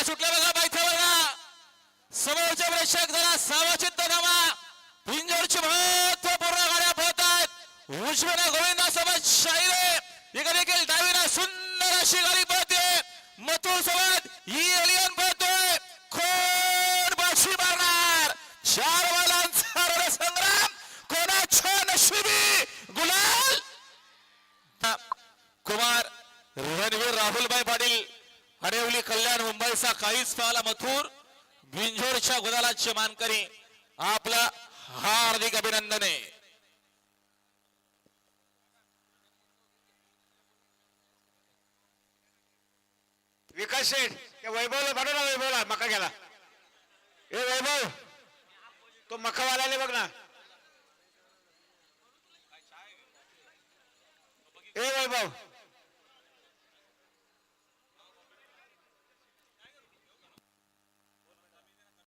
मक्का सुटला बघा बायथा बघा समोरचे प्रेक्षक जरा सावचित्त थांबा पिंजोरची महत्वपूर्ण गाड्या पळत आहेत उजवीला गोविंदासोबत शाहीर इकडे देखील डावीला सुंदर अशी गाडी पळते मथुर सोबत ही एलियन पळतोय कोण बाशी मारणार चार बैलांचा रणसंग्राम कोणाच्या नशिबी गुलाल कुमार रणवीर राहुलभाई पाटील हरेवली कल्याण मुंबईचा काहीच पाहला मथुर बिंजोरच्या गुलालाचे मानकरी आपला हार्दिक अभिनंदन आहे विकास शेठ त्या वैभवला पाठवला वैभवला मका गेला ए वैभव तो मकावाला बघ ना ए वैभव